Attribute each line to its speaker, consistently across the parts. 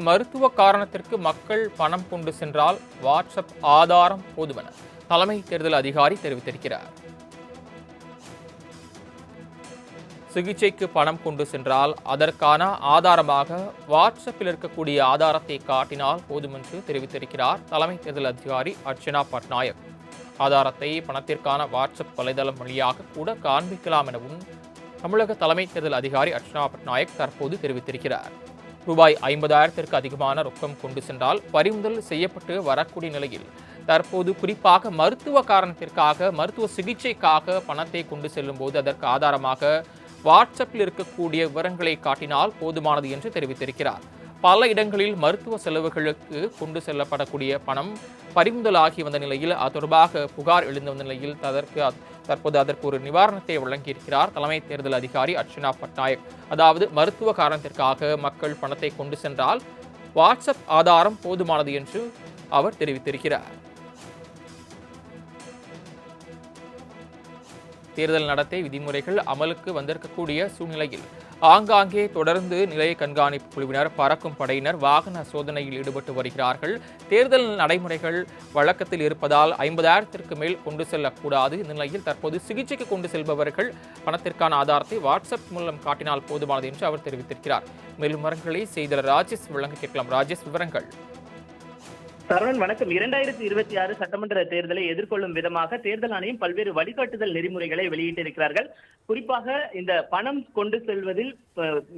Speaker 1: மருத்துவ காரணத்திற்கு மக்கள் பணம் கொண்டு சென்றால் வாட்ஸ்அப் ஆதாரம் போதுமென தலைமை தேர்தல் அதிகாரி தெரிவித்திருக்கிறார். சிகிச்சைக்கு பணம் கொண்டு சென்றால் அதற்கான ஆதாரமாக வாட்ஸ்அப்பில் இருக்கக்கூடிய ஆதாரத்தை காட்டினால் போதும் என்று தெரிவித்திருக்கிறார் தலைமை தேர்தல் அதிகாரி அர்ச்சனா பட்நாயக். ஆதாரத்தை பணத்திற்கான வாட்ஸ்அப் வலைதளம் வழியாக கூட காண்பிக்கலாம் எனவும் தமிழக தலைமை தேர்தல் அதிகாரி அர்ச்சனா பட்நாயக் தற்போது தெரிவித்திருக்கிறார். ரூபாய் 50,000ற்கு அதிகமான ரொக்கம் கொண்டு சென்றால் பறிமுதல் செய்யப்பட்டு வரக்கூடிய நிலையில் தற்போது குறிப்பாக மருத்துவ காரணத்திற்காக மருத்துவ சிகிச்சைக்காக பணத்தை கொண்டு செல்லும் போது அதற்கு ஆதாரமாக வாட்ஸ்அப்பில் இருக்கக்கூடிய விவரங்களை காட்டினால் போதுமானது என்று தெரிவித்திருக்கிறார். பல இடங்களில் மருத்துவ செலவுகளுக்கு கொண்டு செல்லப்படக்கூடிய பணம் பறிமுதலாகி வந்த நிலையில் அது தொடர்பாக புகார் எழுந்து வந்த நிலையில் தற்போது அதற்கு ஒரு நிவாரணத்தை வழங்கியிருக்கிறார் தலைமை தேர்தல் அதிகாரி அர்ச்சனா பட்நாயக். அதாவது மருத்துவ காரணத்திற்காக மக்கள் பணத்தை கொண்டு சென்றால் வாட்ஸ்அப் ஆதாரம் போதுமானது என்று அவர் தெரிவித்திருக்கிறார். தேர்தல் நடத்தை விதிமுறைகள் அமலுக்கு வந்திருக்கக்கூடிய சூழ்நிலையில் ஆங்காங்கே தொடர்ந்து நிலைய கண்காணிப்பு குழுவினர், பறக்கும் படையினர் வாகன சோதனையில் ஈடுபட்டு வருகிறார்கள். தேர்தல் நடைமுறைகள் வழக்கத்தில் இருப்பதால் 50,000ற்கு மேல் கொண்டு செல்லக்கூடாது. இந்த நிலையில் தற்போது சிகிச்சைக்கு கொண்டு செல்பவர்கள் பணத்திற்கான ஆதாரத்தை வாட்ஸ்அப் மூலம் காட்டினால் போதுமானது என்று அவர் தெரிவித்திருக்கிறார். மேலும் விவரங்களை செய்தியாளர் ராஜேஷ் வழங்க கேட்கலாம். ராஜேஷ், விவரங்கள்.
Speaker 2: சரவணன், வணக்கம். 2026 சட்டமன்ற தேர்தலை எதிர்கொள்ளும் விதமாக தேர்தல் ஆணையம் பல்வேறு வழிகாட்டுதல் நெறிமுறைகளை வெளியிட்டிருக்கிறார்கள். குறிப்பாக இந்த பணம் கொண்டு செல்வதில்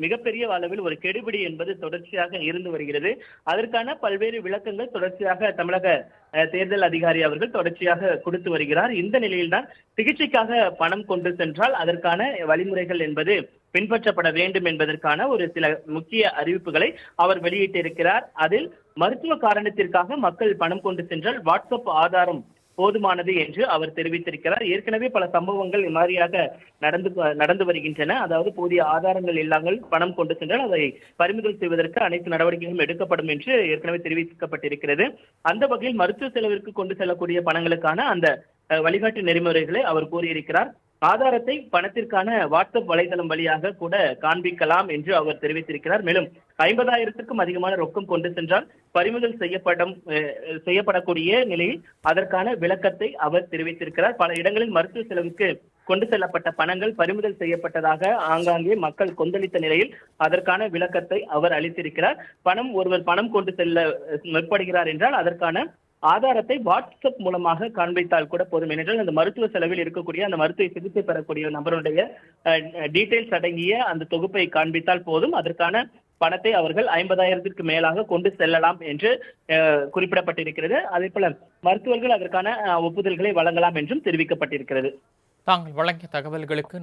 Speaker 2: மிகப்பெரிய அளவில் ஒரு கெடுபிடி என்பது தொடர்ச்சியாக இருந்து வருகிறது. அதற்கான பல்வேறு விளக்கங்கள் தொடர்ச்சியாக தமிழக தேர்தல் அதிகாரி அவர்கள் தொடர்ச்சியாக கொடுத்து வருகிறார். இந்த நிலையில்தான் சிகிச்சைக்காக பணம் கொண்டு சென்றால் அதற்கான வழிமுறைகள் என்பது பின்பற்றப்பட வேண்டும் என்பதற்கான ஒரு சில முக்கிய அறிவிப்புகளை அவர் வெளியிட்டிருக்கிறார். அதில் மருத்துவ காரணத்திற்காக மக்கள் பணம் கொண்டு சென்றால் வாட்ஸ்அப் ஆதாரம் போதுமானது என்று அவர் தெரிவித்திருக்கிறார். ஏற்கனவே பல சம்பவங்கள் இம்மாதிரியாக நடந்து வருகின்றன. அதாவது போதிய ஆதாரங்கள் இல்லாமல் பணம் கொண்டு சென்றால் அதை பறிமுதல் செய்வதற்கு அனைத்து நடவடிக்கைகளும் எடுக்கப்படும் என்று ஏற்கனவே தெரிவிக்கப்பட்டிருக்கிறது. அந்த வகையில் மருத்துவ செலவிற்கு கொண்டு செல்லக்கூடிய பணங்களுக்கான அந்த வழிகாட்டு நெறிமுறைகளை அவர் கூறியிருக்கிறார். ஆதாரத்தை பணத்திற்கான வாட்ஸ்அப் வலைதளம் வழியாக கூட காண்பிக்கலாம் என்று அவர் தெரிவித்திருக்கிறார். மேலும் 50,000க்கும் அதிகமான ரொக்கம் கொண்டு சென்றால் பறிமுதல் செய்யப்படக்கூடிய நிலையில் அதற்கான விளக்கத்தை அவர் தெரிவித்திருக்கிறார். பல இடங்களில் மருத்துவ செலவுக்கு கொண்டு செல்லப்பட்ட பணங்கள் பறிமுதல் செய்யப்பட்டதாக ஆங்காங்கே மக்கள் கொந்தளித்த நிலையில் அதற்கான விளக்கத்தை அவர் அளித்திருக்கிறார். ஒருவர் பணம் கொண்டு செல்ல முற்படுகிறார் என்றால் அதற்கான ஆதாரத்தை வாட்ஸ்அப் மூலமாக காண்பித்தால் கூட போதும். ஏனென்றால் அந்த மருத்துவ செலவில் இருக்கக்கூடிய அந்த மருத்துவ சிகிச்சை பெறக்கூடிய நபருடைய டீடைல்ஸ் அடங்கிய அந்த தொகுப்பை காண்பித்தால் போதும். அதற்கான பணத்தை அவர்கள் 50,000ற்கு மேலாக கொண்டு செல்லலாம் என்று குறிப்பிடப்பட்டிருக்கிறது. அதே போல மருத்துவர்கள் அதற்கான ஒப்புதல்களை வழங்கலாம் என்றும் தெரிவிக்கப்பட்டிருக்கிறது.
Speaker 1: தாங்கள் வழங்கிய தகவல்களுக்கு